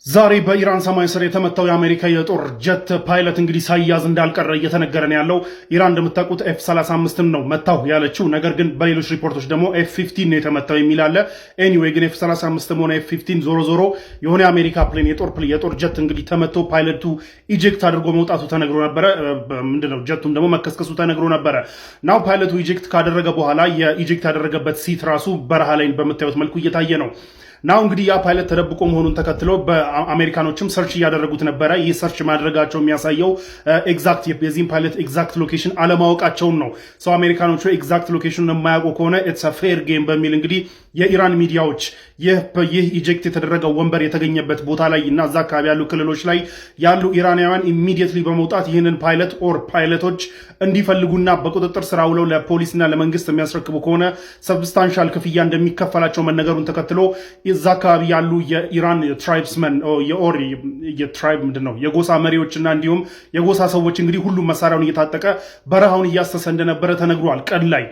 ዛሬ በኢራን ሰማይ ስር የተመታው የአሜሪካ የጦር ጀት ፓይለት እንግዲህ ሳይያዝ እንዳልቀረ እየተነገረ ነው ያለው። ኢራን እንደምታውቁት F-35 ነው መታው ያለችው፣ ነገር ግን በሌሎች ሪፖርቶች ደግሞ F-15 ነው የተመታው የሚል አለ። ኤኒዌይ ግን F-35 ሆነ F-15 ዞሮ የሆነ የአሜሪካ ፕሌን የጦር ጀት እንግዲህ ተመቶ ፓይለቱ ኢጀክት አድርጎ መውጣቱ ተነግሮ ነበረ። ምንድነው ጀቱም ደግሞ መከስከሱ ተነግሮ ነበረ። ናው ፓይለቱ ኢጀክት ካደረገ በኋላ የኢጀክት ያደረገበት ሲት ራሱ በረሃ ላይ በምታዩት መልኩ እየታየ ነው። ናው እንግዲህ ያ ፓይለት ተደብቆ መሆኑን ተከትሎ በአሜሪካኖችም ሰርች እያደረጉት ነበረ። ይህ ሰርች ማድረጋቸው የሚያሳየው ኤግዛክት የዚህን ፓይለት ኤግዛክት ሎኬሽን አለማወቃቸውን ነው። ሰው አሜሪካኖቹ ኤግዛክት ሎኬሽኑን የማያውቁ ከሆነ ኢትስ አ ፌር ጌም በሚል እንግዲህ የኢራን ሚዲያዎች ይህ ኢጀክት የተደረገው ወንበር የተገኘበት ቦታ ላይ እና እዛ አካባቢ ያሉ ክልሎች ላይ ያሉ ኢራናውያን ኢሚዲየትሊ በመውጣት ይህንን ፓይለት ኦር ፓይለቶች እንዲፈልጉና በቁጥጥር ስር ውለው ለፖሊስና ለመንግስት የሚያስረክቡ ከሆነ ሰብስታንሻል ክፍያ እንደሚከፈላቸው መነገሩን ተከትሎ እዛ አካባቢ ያሉ የኢራን ትራይብስመን የትራይብ ምንድነው የጎሳ መሪዎችና እንዲሁም የጎሳ ሰዎች እንግዲህ ሁሉም መሳሪያውን እየታጠቀ በረሃውን እያሰሰ እንደነበረ ተነግሯል። ቀን ላይ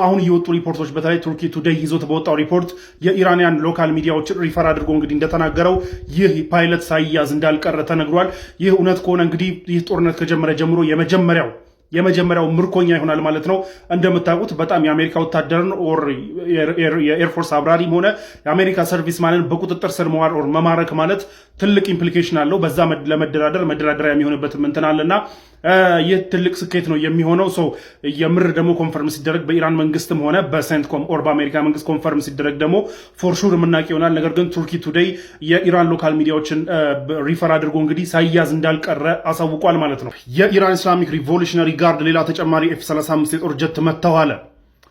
አሁን እየወጡ ሪፖርቶች በተለይ ቱርኪ ቱዴይ ይዞት በወጣው ሪፖርት የኢራንያን ሎካል ሚዲያዎችን ሪፈር አድርጎ እንግዲህ እንደተናገረው ይህ ፓይለት ሳይያዝ እንዳልቀረ ተነግሯል። ይህ እውነት ከሆነ እንግዲህ ይህ ጦርነት ከጀመረ ጀምሮ የመጀመሪያው ምርኮኛ ይሆናል ማለት ነው። እንደምታውቁት በጣም የአሜሪካ ወታደርን ኦር የኤርፎርስ አብራሪም ሆነ የአሜሪካ ሰርቪስ ማንን በቁጥጥር ስር መዋል ኦር መማረክ ማለት ትልቅ ኢምፕሊኬሽን አለው። በዛ መደራደሪያ የሚሆንበትም እንትን አለና ይህ ትልቅ ስኬት ነው የሚሆነው። የምር ደግሞ ኮንፈርም ሲደረግ በኢራን መንግስትም ሆነ በሴንትኮም ኦር በአሜሪካ መንግስት ኮንፈርም ሲደረግ ደግሞ ፎርሹር የምናውቅ ይሆናል። ነገር ግን ቱርኪ ቱዴይ የኢራን ሎካል ሚዲያዎችን ሪፈር አድርጎ እንግዲህ ሳይያዝ እንዳልቀረ አሳውቋል ማለት ነው። የኢራን ኢስላሚክ ሪቮሉሽነሪ ጋርድ ሌላ ተጨማሪ F-35 የጦር ጀት መተው አለ።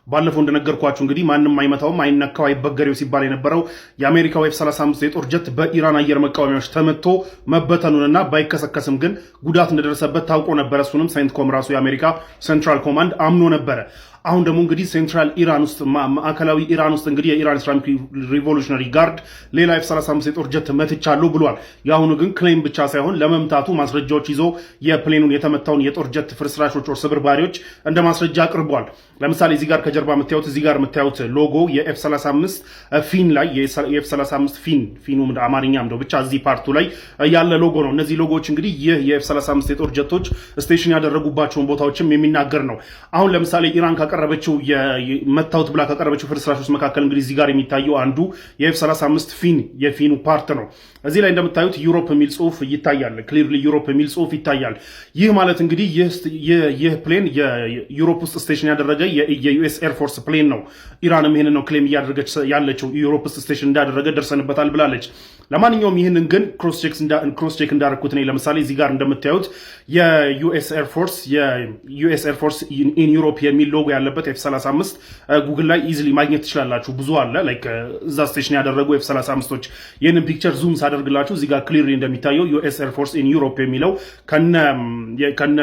ባለፈው እንደነገርኳችሁ እንግዲህ ማንም አይመታውም አይነካው አይበገሬው ሲባል የነበረው የአሜሪካው F-35 የጦር ጀት በኢራን አየር መቃወሚያዎች ተመቶ መበተኑንና ባይከሰከስም ግን ጉዳት እንደደረሰበት ታውቆ ነበር። እሱንም ሴንትኮም ራሱ የአሜሪካ ሴንትራል ኮማንድ አምኖ ነበረ። አሁን ደግሞ እንግዲህ ሴንትራል ኢራን ውስጥ ማዕከላዊ ኢራን ውስጥ እንግዲህ የኢራን ኢስላሚክ ሪቮሉሽነሪ ጋርድ ሌላ F-35 የጦር ጀት መትቻለሁ ብሏል። የአሁኑ ግን ክሌም ብቻ ሳይሆን ለመምታቱ ማስረጃዎች ይዞ የፕሌኑን የተመታውን የጦር ጀት ፍርስራሾች ኦር ስብርባሪዎች እንደ ማስረጃ አቅርቧል። ለምሳሌ እዚህ ጋር ከጀርባ የምታዩት ሎጎ የኤፍ35 ፊን ላይ የኤፍ35 ፊኑ አማርኛ እንደው ብቻ እዚህ ፓርቱ ላይ ያለ ሎጎ ነው። እነዚህ ሎጎዎች እንግዲህ ይህ የኤፍ35 የጦር ጀቶች ስቴሽን ያደረጉባቸውን ቦታዎችም የሚናገር ነው። አሁን ለምሳሌ ኢራን ካቀረበችው መታወት ብላ ካቀረበችው ፍርስራሾች መካከል እንግዲህ እዚህ ጋር የሚታየው አንዱ የኤፍ35 የፊኑ ፓርት ነው። እዚህ ላይ እንደምታዩት ዩሮፕ የሚል ጽሁፍ ይታያል። ክሊርሊ ዩሮፕ የሚል ጽሁፍ ይታያል። ይህ ማለት እንግዲህ ይህ ፕሌን የዩሮፕ ውስጥ ስቴሽን ያደረገ የዩኤስ ኤርፎርስ ፕሌን ነው። ኢራንም ይህንን ነው ክሌም እያደረገች ያለችው። ዩሮፕ ውስጥ ስቴሽን እንዳደረገ ደርሰንበታል ብላለች። ለማንኛውም ይህንን ግን ክሮስ ቼክ እንዳደረኩት ነው። ለምሳሌ እዚህ ጋር እንደምታዩት የዩኤስ ኤርፎርስ ኢን ዩሮፕ የሚል ሎጎ ያለበት F-35 ጉግል ላይ ኢዚሊ ማግኘት ትችላላችሁ። ብዙ አለ ላይክ እዛ ስቴሽን ያደረጉ F-35ቶች። ይህንን ፒክቸር ዙም ሳደርግላችሁ እዚህ ጋር ክሊርሊ እንደሚታየው ዩኤስ ኤርፎርስ ኢን ዩሮፕ የሚለው ከነ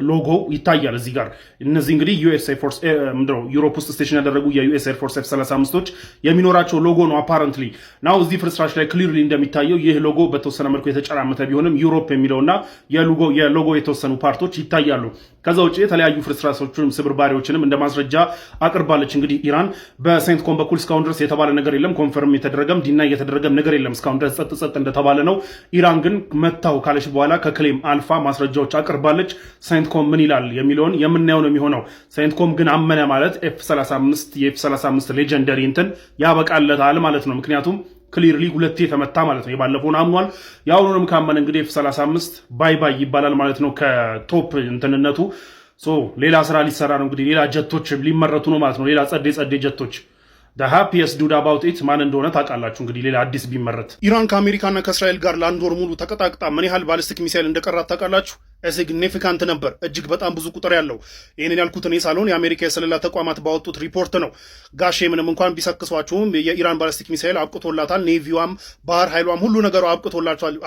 ሎጎ ይታያል እዚህ ጋር። እነዚህ እንግዲህ ዩሮፕ ውስጥ ስቴሽን ያደረጉ የዩኤስ ኤርፎርስ F-35ቶች የሚኖራቸው ሎጎ ነው። አፓረንትሊ ናው እዚህ ፍርስራሽ ላይ ክሊርሊ እንደሚታየው ይህ ሎጎ በተወሰነ መልኩ የተጨራመተ ቢሆንም ዩሮፕ የሚለውና የሎጎ የተወሰኑ ፓርቶች ይታያሉ። ከዛ ውጭ የተለያዩ ፍርስራሾችንም ስብርባሪዎችንም እንደ ማስረጃ አቅርባለች። እንግዲህ ኢራን በሴንትኮም በኩል እስካሁን ድረስ የተባለ ነገር የለም። ኮንፈርም የተደረገም ዲና የተደረገም ነገር የለም። እስካሁን ድረስ ጸጥ እንደተባለ ነው። ኢራን ግን መታው ካለች በኋላ ከክሌም አልፋ ማስረጃዎች አቅርባለች። ሴንትኮም ምን ይላል የሚለውን የምናየው ነው የሚሆነው። ሴንትኮም ግን አመነ ማለት የኤፍ35 ሌጀንደሪ እንትን ያበቃለታል ማለት ነው። ምክንያቱም ክሊርሊ ሁለቴ ተመታ ማለት ነው። የባለፈውን አምኗል። የአሁኑንም ካመነ እንግዲህ F35 ባይ ይባላል ማለት ነው። ከቶፕ እንትንነቱ ሌላ ስራ ሊሰራ ነው እንግዲህ ሌላ ጀቶች ሊመረቱ ነው ማለት ነው። ሌላ ጸዴ ጀቶች the happiest dude about it ማን እንደሆነ ታውቃላችሁ። እንግዲህ ሌላ አዲስ ቢመረት ኢራን ከአሜሪካና ከእስራኤል ጋር ለአንድ ወር ሙሉ ተቀጣቅጣ ምን ያህል ባሊስቲክ ሚሳይል እንደቀራት ታውቃላችሁ? ሲግኒፊካንት ነበር። እጅግ በጣም ብዙ ቁጥር ያለው። ይህንን ያልኩት እኔ ሳልሆን የአሜሪካ የስለላ ተቋማት ባወጡት ሪፖርት ነው። ጋሼ ምንም እንኳን ቢሰክሷችሁም የኢራን ባሊስቲክ ሚሳይል አብቅቶላታል፣ ኔቪዋም ባህር ኃይሏም ሁሉ ነገሩ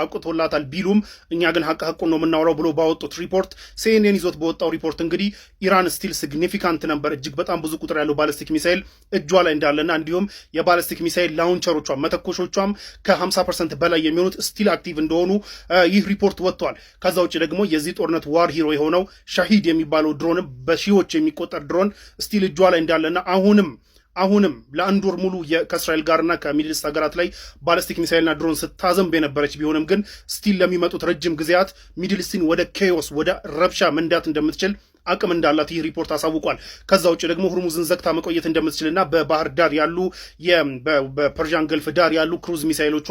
አብቅቶላታል ቢሉም እኛ ግን ሀቁን ነው የምናወራው ብሎ ባወጡት ሪፖርት CNN ይዞት በወጣው ሪፖርት እንግዲህ ኢራን ስቲል ሲግኒፊካንት ነበር። እጅግ በጣም ብዙ ቁጥር ያለው ባሊስቲክ ሚሳይል እጇ ላይ እንዳለና እንዲሁም የባሊስቲክ ሚሳይል ላውንቸሮቿም መተኮሾቿም ከ50% በላይ የሚሆኑት ስቲል አክቲቭ እንደሆኑ ይህ ሪፖርት ወጥቷል። ከዛ ውጭ ደግሞ የዚህ ጦርነት ዋር ሂሮ የሆነው ሻሂድ የሚባለው ድሮን በሺዎች የሚቆጠር ድሮን ስቲል እጇ ላይ እንዳለና አሁንም ለአንድ ወር ሙሉ ከእስራኤል ጋርና ከሚድል ኢስት ሀገራት ላይ ባለስቲክ ሚሳይልና ድሮን ስታዘንብ የነበረች ቢሆንም ግን ስቲል ለሚመጡት ረጅም ጊዜያት ሚድል ኢስትን ወደ ኬዮስ ወደ ረብሻ መንዳት እንደምትችል አቅም እንዳላት ይህ ሪፖርት አሳውቋል። ከዛ ውጭ ደግሞ ሁርሙዝን ዘግታ መቆየት እንደምትችልና በባህር ዳር ያሉ በፐርዣን ገልፍ ዳር ያሉ ክሩዝ ሚሳይሎቿ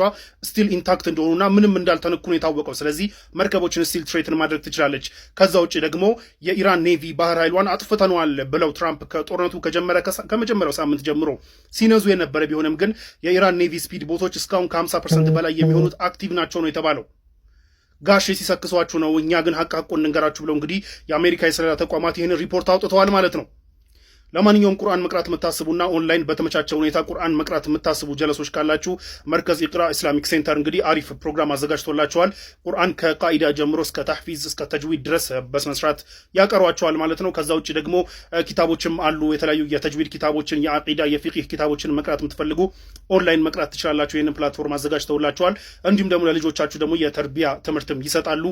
ስቲል ኢንታክት እንደሆኑና ምንም እንዳልተነኩ ነው የታወቀው። ስለዚህ መርከቦችን ስቲል ትሬትን ማድረግ ትችላለች። ከዛ ውጭ ደግሞ የኢራን ኔቪ ባህር ኃይሏን አጥፍተነዋል ብለው ትራምፕ ከጦርነቱ ከመጀመሪያው ሳምንት ጀምሮ ሲነዙ የነበረ ቢሆንም ግን የኢራን ኔቪ ስፒድ ቦቶች እስካሁን ከ50% በላይ የሚሆኑት አክቲቭ ናቸው ነው የተባለው። ጋሼ ሲሰክሷችሁ ነው፣ እኛ ግን ሐቁን እንገራችሁ ብለው እንግዲህ የአሜሪካ የስለላ ተቋማት ይህንን ሪፖርት አውጥተዋል ማለት ነው። ለማንኛውም ቁርአን መቅራት የምታስቡና ኦንላይን በተመቻቸ ሁኔታ ቁርአን መቅራት የምታስቡ ጀለሶች ካላችሁ መርከዝ ኢቅራ ኢስላሚክ ሴንተር እንግዲህ አሪፍ ፕሮግራም አዘጋጅቶላቸዋል። ቁርአን ከቃኢዳ ጀምሮ እስከ ተሕፊዝ እስከ ተጅዊድ ድረስ በስነስርዓት ያቀሯቸዋል ማለት ነው። ከዛ ውጭ ደግሞ ኪታቦችም አሉ። የተለያዩ የተጅዊድ ኪታቦችን፣ የአቂዳ የፊቅህ ኪታቦችን መቅራት የምትፈልጉ ኦንላይን መቅራት ትችላላችሁ። ይህንን ፕላትፎርም አዘጋጅተውላቸዋል። እንዲሁም ደግሞ ለልጆቻችሁ ደግሞ የተርቢያ ትምህርትም ይሰጣሉ።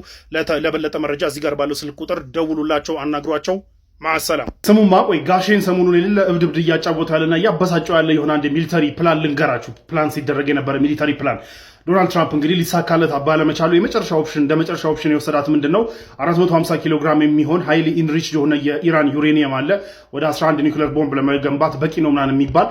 ለበለጠ መረጃ እዚህ ጋር ባለው ስልክ ቁጥር ደውሉላቸው፣ አናግሯቸው። ማሰላም ስሙማ ቆይ ጋሼን ሰሞኑን የሌለ እብድብድ እያጫወተ ያለና እያበሳጨው ያለ የሆነ አንድ ሚሊተሪ ፕላን ልንገራችሁ። ፕላን ሲደረግ የነበረ ሚሊተሪ ፕላን ዶናልድ ትራምፕ እንግዲህ ሊሳካለት ባለመቻሉ የመጨረሻ ኦፕሽን የወሰዳት ምንድነው 450 ኪሎ ግራም የሚሆን ሃይሊ ኢንሪችድ የሆነ የኢራን ዩሬኒየም አለ ወደ 11 ኒውክሌር ቦምብ ለመገንባት በቂ ነው ምናምን የሚባል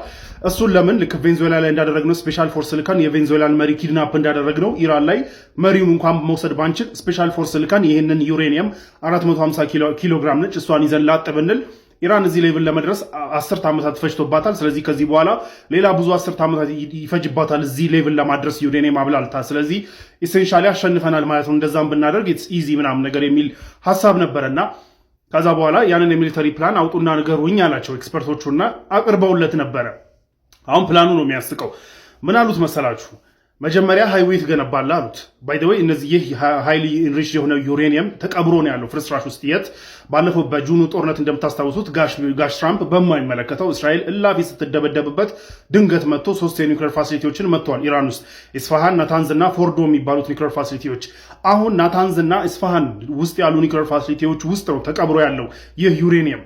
እሱን ለምን ልክ ቬንዙዌላ ላይ እንዳደረግነው ስፔሻል ፎርስ ልከን የቬንዙዌላን መሪ ኪድናፕ እንዳደረግነው ኢራን ላይ መሪውን እንኳን መውሰድ ባንችል ስፔሻል ፎርስ ልከን ይህንን ዩሬኒየም 450 ኪሎ ግራም ነች እሷን ይዘን ላጥ ብንል ኢራን እዚህ ሌቭል ለመድረስ 10 ዓመታት ፈጅቶባታል። ስለዚህ ከዚህ በኋላ ሌላ ብዙ 10 ዓመታት ይፈጅባታል እዚህ ሌቭል ለማድረስ ዩሬኒየም አብላልታ። ስለዚህ ኢሴንሻሊ አሸንፈናል ማለት ነው እንደዛም ብናደርግ ኢትስ ኢዚ ምናምን ነገር የሚል ሐሳብ ነበረና ከዛ በኋላ ያንን የሚሊተሪ ፕላን አውጡና ንገሩኝ አላቸው ኤክስፐርቶቹና አቅርበውለት ነበረ። አሁን ፕላኑ ነው የሚያስቀው። ምን አሉት መሰላችሁ? መጀመሪያ ሃይዌይ ትገነባለህ አሉት። ባይ ዘ ወይ እነዚህ ይህ ሃይሊ ኢንሪች የሆነ ዩሬኒየም ተቀብሮ ነው ያለው ፍርስራሽ ውስጥ። የት ባለፈው በጁኑ ጦርነት እንደምታስታውሱት ጋሽ ትራምፕ በማይመለከተው እስራኤል እላፊ ስትደበደብበት ድንገት መጥቶ 3 የኒውክሌር ፋሲሊቲዎችን መጥተዋል ኢራን ውስጥ ኢስፋሃን፣ ናታንዝ እና ፎርዶ የሚባሉት ኒውክሌር ፋሲሊቲዎች። አሁን ናታንዝ እና ኢስፋሃን ውስጥ ያሉ ኒውክሌር ፋሲሊቲዎች ውስጥ ነው ተቀብሮ ያለው ይህ ዩሬኒየም።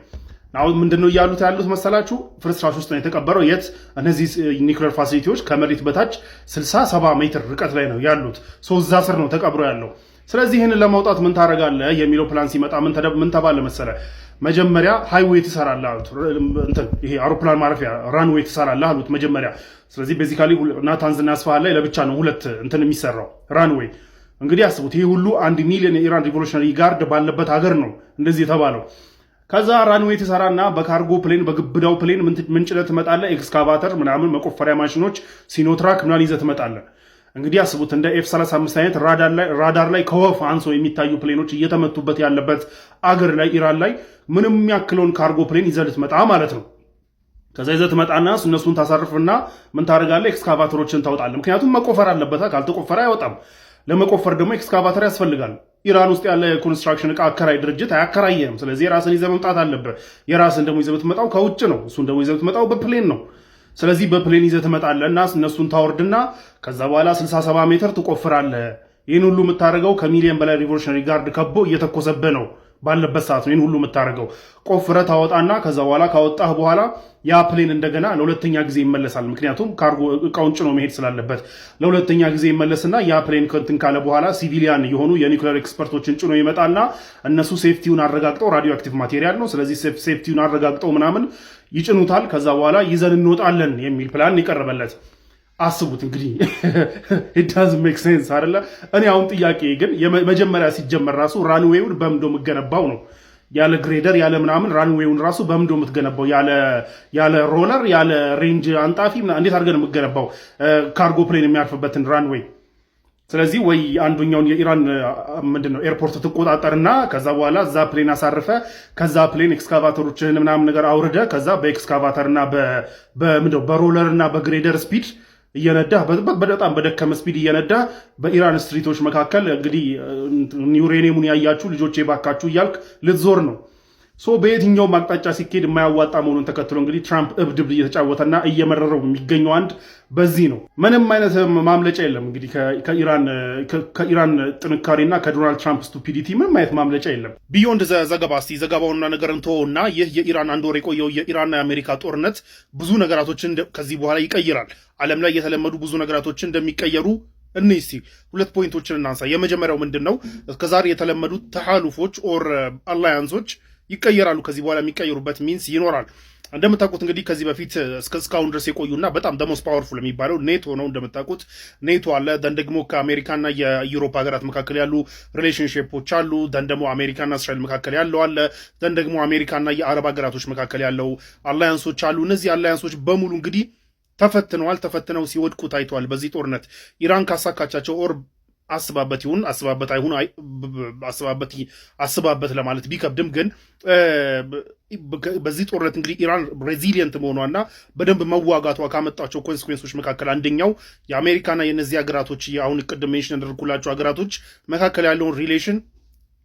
አሁን ምንድነው እያሉት ያሉት መሰላችሁ? ፍርስራሽ ውስጥ ነው የተቀበረው። የት እነዚህ ኒውክሌር ፋሲሊቲዎች ከመሬት በታች 60-70 ሜትር ርቀት ላይ ነው ያሉት። እዛ ስር ነው ተቀብሮ ያለው። ስለዚህ ይህንን ለማውጣት ምን ታደርጋለህ የሚለው ፕላን ሲመጣ ምን ተባለ መሰለ? መጀመሪያ ሃይዌይ ትሰራለህ አሉት። ይሄ አውሮፕላን ማረፊያ ራንዌይ ትሰራለህ አሉት መጀመሪያ። ስለዚህ ቤዚካሊ ናታንዝ እና ኢስፋሃን ላይ ለብቻ ነው ሁለት የሚሰራው ራንዌይ። እንግዲህ አስቡት፣ ይሄ ሁሉ 1 ሚሊዮን የኢራን ሪቮሉሽነሪ ጋርድ ባለበት ሀገር ነው እንደዚህ የተባለው። ከዛ ራንዌይ ትሰራና በካርጎ ፕሌን በግብዳው ፕሌን ምን ጭነህ ትመጣለህ? ኤክስካቫተር ምናምን መቆፈሪያ ማሽኖች ሲኖትራክ ምናምን ይዘህ ትመጣለህ። እንግዲህ አስቡት እንደ F-35 አይነት ራዳር ላይ ከወፍ አንሶ የሚታዩ ፕሌኖች እየተመቱበት ያለበት አገር ላይ ኢራን ላይ ምንም ያክለውን ካርጎ ፕሌን ይዘህ ልትመጣ ማለት ነው። ከዛ ይዘህ ትመጣና እነሱን ታሳርፍና ምን ታደርጋለህ? ኤክስካቫተሮችን ታወጣለህ። ምክንያቱም መቆፈር አለበት፣ ካልተቆፈረ አይወጣም። ለመቆፈር ደግሞ ኤክስካቫተር ያስፈልጋል። ኢራን ውስጥ ያለ የኮንስትራክሽን እቃ አከራይ ድርጅት አያከራየህም። ስለዚህ የራስን ይዘህ መምጣት አለብህ። የራስን ደግሞ ይዘህ ብትመጣው ከውጭ ነው፣ እሱን ደግሞ ይዘህ ብትመጣው በፕሌን ነው። ስለዚህ በፕሌን ይዘህ ትመጣለህ እና እነሱን ታወርድና ከዛ በኋላ 60-70 ሜትር ትቆፍራለህ። ይህን ሁሉ የምታደርገው ከሚሊዮን በላይ ሪቮሉሽነሪ ጋርድ ከቦ እየተኮሰብህ ነው ባለበት ሰዓት ነው ይህን ሁሉ የምታደርገው። ቆፍረህ ታወጣና ከዛ በኋላ ካወጣህ በኋላ ያ ፕሌን እንደገና ለሁለተኛ ጊዜ ይመለሳል። ምክንያቱም ካርጎ እቃውን ጭኖ መሄድ ስላለበት ለሁለተኛ ጊዜ ይመለስና ያ ፕሌን ከንትን ካለ በኋላ ሲቪሊያን የሆኑ የኒውክሌር ኤክስፐርቶችን ጭኖ ይመጣና እነሱ ሴፍቲውን አረጋግጠው፣ ራዲዮ አክቲቭ ማቴሪያል ነው፣ ስለዚህ ሴፍቲውን አረጋግጠው ምናምን ይጭኑታል። ከዛ በኋላ ይዘን እንወጣለን የሚል ፕላን ይቀርበለት። አስቡት እንግዲህ it doesn't make sense አይደለ? እኔ አሁን ጥያቄ ግን መጀመሪያ ሲጀመር ራሱ ራንዌውን በምንዶ የምትገነባው ነው? ያለ ግሬደር ያለ ምናምን ራንዌውን ራሱ በምንዶ የምትገነባው? ያለ ሮለር ያለ ሬንጅ አንጣፊ እንዴት አድርገን የምትገነባው ካርጎ ፕሌን የሚያርፍበትን ራንዌይ? ስለዚህ ወይ አንዱኛውን የኢራን ምንድነው ኤርፖርት ትቆጣጠርና ከዛ በኋላ እዛ ፕሌን አሳርፈ ከዛ ፕሌን ኤክስካቫተሮችን ምናምን ነገር አውርደ ከዛ በኤክስካቫተርና በሮለርና በግሬደር ስፒድ እየነዳህ በጣም በደከመ ስፒድ እየነዳህ በኢራን ስትሪቶች መካከል እንግዲህ ዩሬኒየሙን ያያችሁ ልጆቼ ባካችሁ እያልክ ልትዞር ነው። በየትኛውም አቅጣጫ ሲኬድ የማያዋጣ መሆኑን ተከትሎ እንግዲህ ትራምፕ እብድብድ እየተጫወተና እየመረረው የሚገኘው አንድ በዚህ ነው። ምንም አይነት ማምለጫ የለም እንግዲህ ከኢራን ጥንካሬና ከዶናልድ ትራምፕ ስቱፒዲቲ ምንም አይነት ማምለጫ የለም። ቢዮንድ ዘገባ እስቲ ዘገባውና ነገር እንተወውና ይህ የኢራን አንድ ወር የቆየው የኢራንና የአሜሪካ ጦርነት ብዙ ነገራቶችን ከዚህ በኋላ ይቀይራል። ዓለም ላይ የተለመዱ ብዙ ነገራቶችን እንደሚቀየሩ እስቲ ሁለት ፖይንቶችን እናንሳ። የመጀመሪያው ምንድን ነው? እስከዛሬ የተለመዱት ተሐሉፎች ኦር አላያንሶች ይቀየራሉ። ከዚህ በኋላ የሚቀየሩበት ሚንስ ይኖራል። እንደምታውቁት እንግዲህ ከዚህ በፊት እስካሁን ድረስ የቆዩና በጣም ደሞስ ፓወርፉል የሚባለው ኔቶ ነው። እንደምታውቁት ኔቶ አለ። ደን ደግሞ ከአሜሪካና የዩሮፕ ሀገራት መካከል ያሉ ሪሌሽንሽፖች አሉ። ደን ደግሞ አሜሪካና እስራኤል መካከል ያለው አለ። ደን ደግሞ አሜሪካና የአረብ ሀገራቶች መካከል ያለው አላያንሶች አሉ። እነዚህ አላያንሶች በሙሉ እንግዲህ ተፈትነው ሲወድቁ ታይተዋል። በዚህ ጦርነት ኢራን ካሳካቻቸው ኦር አስባበት ለማለት ቢከብድም ግን በዚህ ጦርነት እንግዲህ ኢራን ሬዚሊየንት መሆኗና በደንብ መዋጋቷ ካመጣቸው ኮንሲኩዌንሶች መካከል አንደኛው የአሜሪካና የእነዚህ ሀገራቶች አሁን ቅድም ሜንሽን ያደረኩላቸው ሀገራቶች መካከል ያለውን ሪሌሽን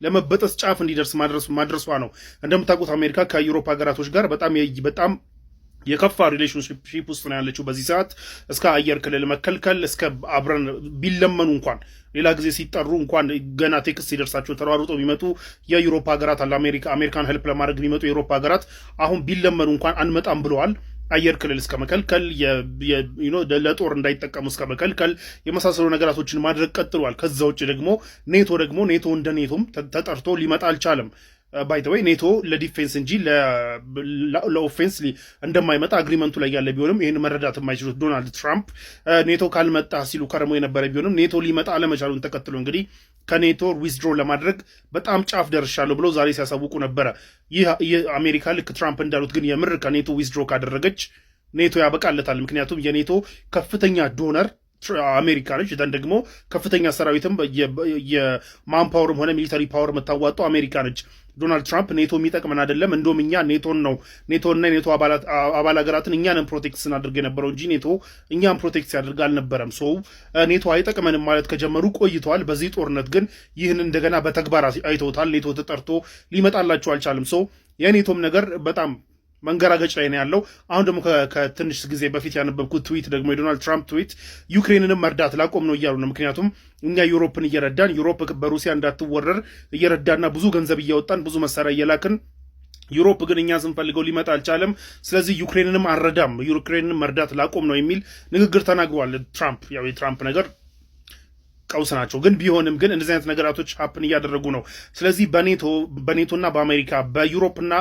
ለመበጠስ ጫፍ እንዲደርስ ማድረሷ ነው። እንደምታውቁት አሜሪካ ከዩሮፕ ሀገራቶች ጋር በጣም የከፋ ሪሌሽንሺፕ ውስጥ ነው ያለችው በዚህ ሰዓት። እስከ አየር ክልል መከልከል፣ እስከ አብረን ቢለመኑ እንኳን ሌላ ጊዜ ሲጠሩ እንኳን ገና ቴክስት ሲደርሳቸው ተሯሩጦ ቢመጡ የዩሮፓ ሀገራት አለ አሜሪካን ሄልፕ ለማድረግ ቢመጡ የዩሮፓ ሀገራት አሁን ቢለመኑ እንኳን አንመጣም ብለዋል። አየር ክልል እስከ መከልከል፣ ለጦር እንዳይጠቀሙ እስከ መከልከል የመሳሰሉ ነገራቶችን ማድረግ ቀጥሏል። ከዛ ውጭ ደግሞ ኔቶ እንደ ኔቶም ተጠርቶ ሊመጣ አልቻለም። ባይተወይ ኔቶ ለዲፌንስ እንጂ ለኦፌንስ እንደማይመጣ አግሪመንቱ ላይ ያለ ቢሆንም ይህን መረዳት የማይችሉት ዶናልድ ትራምፕ ኔቶ ካልመጣ ሲሉ ከረሞ የነበረ ቢሆንም ኔቶ ሊመጣ አለመቻሉን ተከትሎ እንግዲህ ከኔቶ ዊዝድሮ ለማድረግ በጣም ጫፍ ደርሻለሁ ብሎ ዛሬ ሲያሳውቁ ነበረ። ይህ አሜሪካ ልክ ትራምፕ እንዳሉት ግን የምር ከኔቶ ዊዝድሮ ካደረገች ኔቶ ያበቃለታል። ምክንያቱም የኔቶ ከፍተኛ ዶነር አሜሪካ ነች። ደን ደግሞ ከፍተኛ ሰራዊትም የማንፓወርም ሆነ ሚሊተሪ ፓወር የምታዋጣው አሜሪካ ነች። ዶናልድ ትራምፕ ኔቶ የሚጠቅመን አይደለም፣ እንደውም እኛ ኔቶና የኔቶ አባል ሀገራትን እኛንን ፕሮቴክት ስናደርግ የነበረው እንጂ ኔቶ እኛን ፕሮቴክት ሲያደርግ አልነበረም። ኔቶ አይጠቅመንም ማለት ከጀመሩ ቆይተዋል። በዚህ ጦርነት ግን ይህን እንደገና በተግባር አይተውታል። ኔቶ ተጠርቶ ሊመጣላቸው አልቻለም። የኔቶም ነገር በጣም መንገራገጭ ላይ ነው ያለው። አሁን ደግሞ ከትንሽ ጊዜ በፊት ያነበብኩት ትዊት ደግሞ የዶናልድ ትራምፕ ትዊት ዩክሬንንም መርዳት ላቆም ነው እያሉ ነው። ምክንያቱም እኛ ዩሮፕን እየረዳን ዩሮፕ በሩሲያ እንዳትወረር እየረዳና ብዙ ገንዘብ እያወጣን ብዙ መሳሪያ እየላክን ዩሮፕ ግን እኛ ስንፈልገው ሊመጣ አልቻለም። ስለዚህ ዩክሬንንም አልረዳም፣ ዩክሬንንም መርዳት ላቆም ነው የሚል ንግግር ተናግሯል ትራምፕ። ያው የትራምፕ ነገር ቀውስ ናቸው። ግን ቢሆንም ግን እንደዚህ አይነት ነገራቶች ሀፕን እያደረጉ ነው። ስለዚህ በኔቶና በአሜሪካ በዩሮፕና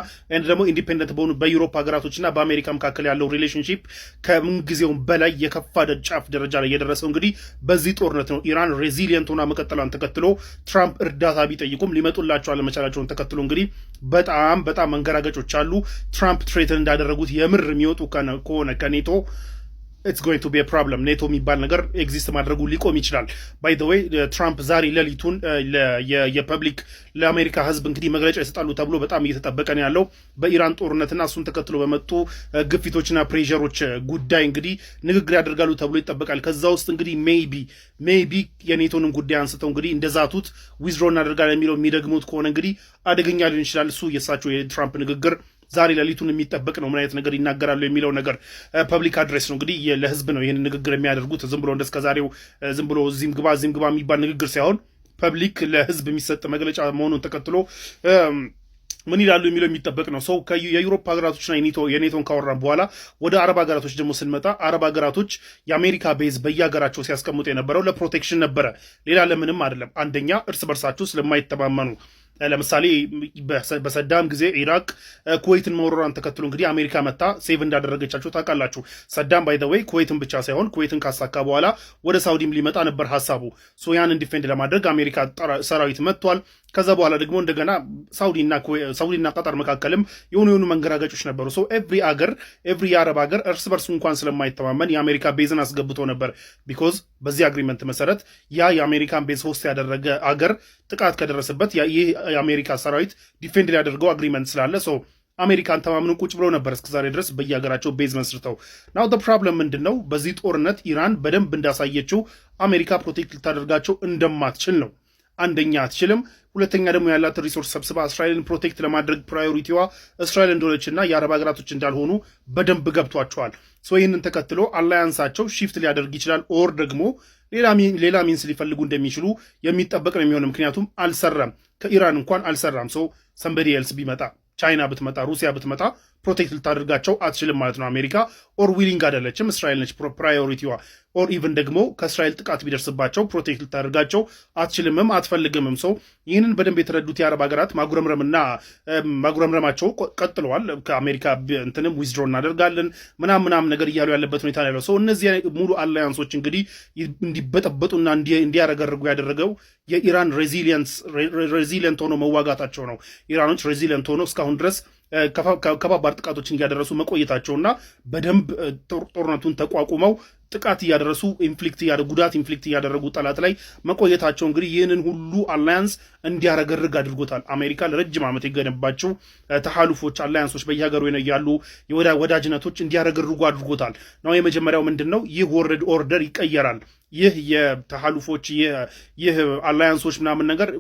ደግሞ ኢንዲፔንደንት በሆኑ በዩሮፕ ሀገራቶችና በአሜሪካ መካከል ያለው ሪሌሽንሺፕ ከምንጊዜውም በላይ የከፋ ጫፍ ደረጃ ላይ የደረሰው እንግዲህ በዚህ ጦርነት ነው። ኢራን ሬዚሊየንት ሆና መቀጠሏን ተከትሎ ትራምፕ እርዳታ ቢጠይቁም ሊመጡላቸው አለመቻላቸውን ተከትሎ እንግዲህ በጣም መንገራገጮች አሉ። ትራምፕ ትሬትን እንዳደረጉት የምር የሚወጡ ከሆነ ከኔቶ it's going to be a problem። ኔቶ የሚባል ነገር ኤግዚስት ማድረጉ ሊቆም ይችላል። ባይ ዘ ዌይ ትራምፕ ዛሬ ሌሊቱን የፐብሊክ ለአሜሪካ ሕዝብ እንግዲህ መግለጫ ይሰጣሉ ተብሎ በጣም እየተጠበቀ ነው ያለው በኢራን ጦርነትና እሱን ተከትሎ በመጡ ግፊቶችና ፕሬሸሮች ጉዳይ እንግዲህ ንግግር ያደርጋሉ ተብሎ ይጠበቃል። ከዛ ውስጥ እንግዲህ ሜይቢ የኔቶንን ጉዳይ አንስተው እንግዲህ እንደዛቱት ዊዝድሮ እናደርጋለን የሚለው የሚደግሙት ከሆነ እንግዲህ አደገኛ ሊሆን ይችላል። እሱ የእሳቸው የትራምፕ ንግግር ዛሬ ሌሊቱን የሚጠበቅ ነው። ምን አይነት ነገር ይናገራሉ የሚለው ነገር ፐብሊክ አድሬስ ነው እንግዲህ ለህዝብ ነው ይህን ንግግር የሚያደርጉት። ዝም ብሎ እንደስከዛሬው ዝም ብሎ እዚህም ግባ የሚባል ንግግር ሳይሆን ፐብሊክ ለህዝብ የሚሰጥ መግለጫ መሆኑን ተከትሎ ምን ይላሉ የሚለው የሚጠበቅ ነው። የዩሮፕ ሀገራቶችና የኔቶን ካወራን በኋላ ወደ አረብ ሀገራቶች ደግሞ ስንመጣ አረብ ሀገራቶች የአሜሪካ ቤዝ በየሀገራቸው ሲያስቀምጡ የነበረው ለፕሮቴክሽን ነበረ፣ ሌላ ለምንም አይደለም። አንደኛ እርስ በርሳቸው ስለማይተማመኑ ለምሳሌ በሰዳም ጊዜ ኢራቅ ኩዌትን መውረሯን ተከትሎ እንግዲህ አሜሪካ መታ ሴቭ እንዳደረገቻቸው ታውቃላችሁ። ሰዳም ባይ ዘ ዌይ ኩዌትን ብቻ ሳይሆን ኩዌትን ካሳካ በኋላ ወደ ሳውዲም ሊመጣ ነበር ሀሳቡ። ያንን ዲፌንድ ለማድረግ አሜሪካ ሰራዊት መጥቷል። ከዛ በኋላ ደግሞ እንደገና ሳውዲና ቀጣር መካከልም የሆኑ መንገራገጮች ነበሩ። ኤቭሪ የአረብ ሀገር እርስ በርሱ እንኳን ስለማይተማመን የአሜሪካ ቤዝን አስገብቶ ነበር። ቢኮዝ በዚህ አግሪመንት መሰረት የአሜሪካን ቤዝ ሆስት ያደረገ አገር ጥቃት ከደረሰበት ይህ የአሜሪካ ሰራዊት ዲፌንድ ሊያደርገው አግሪመንት ስላለ አሜሪካን ተማምነው ቁጭ ብለው ነበር እስከዛሬ ድረስ በየሀገራቸው ቤዝ መስርተው። ናው ፕሮብለም ምንድን ነው? በዚህ ጦርነት ኢራን በደንብ እንዳሳየችው አሜሪካ ፕሮቴክት ልታደርጋቸው እንደማትችል ነው። አንደኛ አትችልም። ሁለተኛ ደግሞ ያላት ሪሶርስ ሰብስባ እስራኤልን ፕሮቴክት ለማድረግ ፕራዮሪቲዋ እስራኤል እንደሆነችና የአረብ ሀገራቶች እንዳልሆኑ በደንብ ገብቷቸዋል። ይህንን ተከትሎ አላያንሳቸው ሺፍት ሊያደርግ ይችላል። ኦር ደግሞ ሌላ ሚንስ ሊፈልጉ እንደሚችሉ የሚጠበቅ ነው የሚሆነው። ምክንያቱም አልሰራም፣ ከኢራን እንኳን አልሰራም። ሰምበዲ ኤልስ ቢመጣ ቻይና ብትመጣ ሩሲያ ብትመጣ ፕሮቴክት ልታደርጋቸው አትችልም ማለት ነው። አሜሪካ ኦር ዊሊንግ አይደለችም። እስራኤል ነች ፕራዮሪቲዋ። ኦር ኢቭን ደግሞ ከእስራኤል ጥቃት ቢደርስባቸው ፕሮቴክት ልታደርጋቸው አትችልምም አትፈልግምም። ይህንን በደንብ የተረዱት የአረብ ሀገራት ማጉረምረማቸው ቀጥለዋል። ከአሜሪካ እንትንም ዊዝድሮ እናደርጋለን ምናምን ነገር እያሉ ያለበት ሁኔታ ላይ ያለው እነዚህ ሙሉ አላያንሶች እንግዲህ እንዲበጠበጡና እንዲያረገርጉ ያደረገው የኢራን ሬዚሊየንት ሆኖ መዋጋታቸው ነው። ኢራኖች ሬዚሊየንት ሆኖ እስካሁን ድረስ ከባባድ ጥቃቶችን እያደረሱ መቆየታቸውና በደንብ ጦርነቱን ተቋቁመው ጥቃት እያደረሱ ጉዳት ኢንፍሊክት እያደረጉ ጠላት ላይ መቆየታቸው እንግዲህ ይህንን ሁሉ አላያንስ እንዲያረገርግ አድርጎታል። አሜሪካ ለረጅም ዓመት የገነባቸው ተሐሉፎች አላያንሶች በየሀገሩ ያሉ ወዳጅነቶች እንዲያረገርጉ አድርጎታል ነው። የመጀመሪያው ምንድን ነው? ይህ ወርልድ ኦርደር ይቀየራል። ይህ የተሐሉፎች ይህ አላያንሶች ምናምን ነገር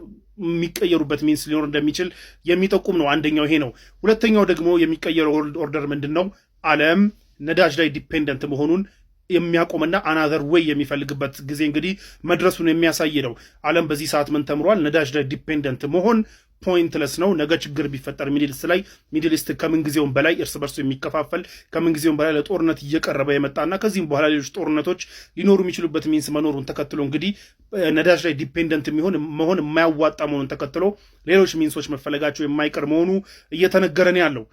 የሚቀየሩበት ሚንስ ሊኖር እንደሚችል የሚጠቁም ነው። አንደኛው ይሄ ነው። ሁለተኛው ደግሞ የሚቀየረው ወርልድ ኦርደር ምንድን ነው? ዓለም ነዳጅ ላይ ዲፔንደንት መሆኑን የሚያቆምና አናዘር ወይ የሚፈልግበት ጊዜ እንግዲህ መድረሱን የሚያሳይ ነው። ዓለም በዚህ ሰዓት ምን ተምሯል? ነዳጅ ላይ ዲፔንደንት መሆን ፖይንትለስ ነው። ነገ ችግር ቢፈጠር ሚድል ኢስት ከምንጊዜውም በላይ እርስ በርሱ የሚከፋፈል ከምንጊዜውም በላይ ለጦርነት እየቀረበ የመጣና ከዚህም በኋላ ሌሎች ጦርነቶች ሊኖሩ የሚችሉበት ሚንስ መኖሩን ተከትሎ እንግዲህ ነዳጅ ላይ ዲፔንደንት መሆን የማያዋጣ መሆኑን ተከትሎ ሌሎች ሚንሶች መፈለጋቸው የማይቀር መሆኑ እየተነገረ ነው ያለው።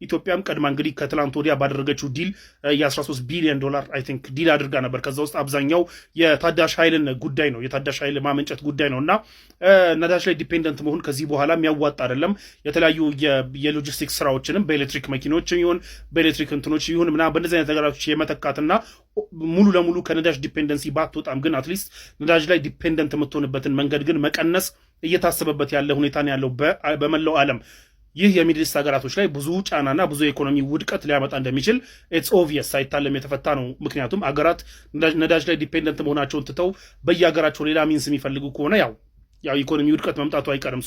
ኢትዮጵያም ቀድማ እንግዲህ ከትላንት ወዲያ ባደረገችው ዲል የ13 ቢሊዮን ዶላር አይ ቲንክ ዲል አድርጋ ነበር። ከዛ ውስጥ አብዛኛው የታዳሽ ኃይልን ጉዳይ ነው፣ የታዳሽ ኃይል ማመንጨት ጉዳይ ነው እና ነዳጅ ላይ ዲፔንደንት መሆን ከዚህ በኋላ የሚያዋጣ አይደለም። የተለያዩ የሎጂስቲክስ ስራዎችንም በኤሌክትሪክ መኪኖች ይሁን በኤሌክትሪክ እንትኖች ይሁን ምናምን በእነዚህ አይነት ነገሮች የመተካትና ሙሉ ለሙሉ ከነዳጅ ዲፔንደንሲ ባትወጣም ግን አትሊስት ነዳጅ ላይ ዲፔንደንት የምትሆንበትን መንገድ ግን መቀነስ እየታሰበበት ያለ ሁኔታ ነው ያለው በመላው ዓለም። ይህ የሚድል ኢስት ሀገራቶች ላይ ብዙ ጫናና ብዙ የኢኮኖሚ ውድቀት ሊያመጣ እንደሚችል ኢትስ ኦብቪየስ ሳይታለም የተፈታ ነው። ምክንያቱም አገራት ነዳጅ ላይ ዲፔንደንት መሆናቸውን ትተው በየሀገራቸው ሌላ ሚንስ የሚፈልጉ ከሆነ ያው ኢኮኖሚ ውድቀት መምጣቱ አይቀርም።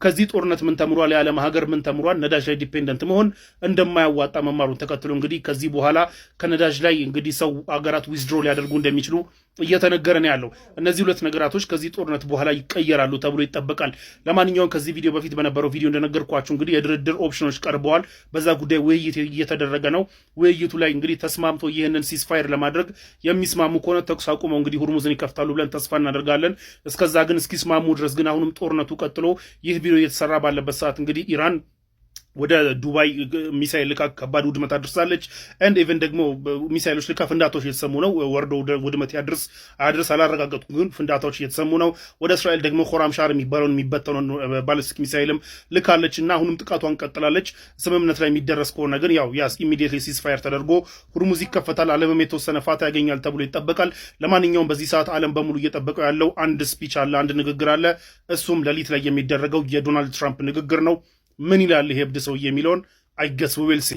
ከዚህ ጦርነት ምን ተምሯል? የዓለም ሀገር ምን ተምሯል? ነዳጅ ላይ ዲፔንደንት መሆን እንደማያዋጣ መማሩን ተከትሎ እንግዲህ ከዚህ በኋላ ከነዳጅ ላይ እንግዲህ ሀገራት ዊዝድሮ ሊያደርጉ እንደሚችሉ እየተነገረ ነው ያለው። እነዚህ ሁለት ነገራቶች ከዚህ ጦርነት በኋላ ይቀየራሉ ተብሎ ይጠበቃል። ለማንኛውም ከዚህ ቪዲዮ በፊት በነበረው ቪዲዮ እንደነገርኳችሁ እንግዲህ የድርድር ኦፕሽኖች ቀርበዋል። በዛ ጉዳይ ውይይት እየተደረገ ነው። ውይይቱ ላይ እንግዲህ ተስማምቶ ይህንን ሲስፋየር ለማድረግ የሚስማሙ ከሆነ ተኩስ አቁመው እንግዲህ ሁርሙዝን ይከፍታሉ ብለን ተስፋ እናደርጋለን። እስከዛ ግን እስኪስማሙ ድረስ ግን አሁንም ጦርነቱ ቀጥሎ ይህ ቪዲዮ እየተሰራ ባለበት ሰዓት እንግዲህ ኢራን ወደ ዱባይ ሚሳይል ልካ ከባድ ውድመት አድርሳለች። ኤንድ ኢቨን ደግሞ ሚሳይሎች ልካ ፍንዳታዎች እየተሰሙ ነው። ወርዶ ውድመት አያድርስ አላረጋገጡ፣ ግን ፍንዳታዎች እየተሰሙ ነው። ወደ እስራኤል ደግሞ ኮራምሻር የሚበተነውን ባሊስቲክ ሚሳይልም ልካለች እና አሁንም ጥቃቷን ቀጥላለች። ስምምነት ላይ የሚደረስ ከሆነ ግን ያው ኢሚዲየትሊ ሲስፋየር ተደርጎ ሁርሙዝ ይከፈታል። ዓለምም የተወሰነ ፋታ ያገኛል ተብሎ ይጠበቃል። ለማንኛውም በዚህ ሰዓት ዓለም በሙሉ እየጠበቀው ያለው አንድ ስፒች አለ፣ አንድ ንግግር አለ። እሱም ሌሊት ላይ የሚደረገው የዶናልድ ትራምፕ ንግግር ነው። ምን ይላል ይሄ እብድ ሰውዬ የሚለውን አይገስ ዊል ሲ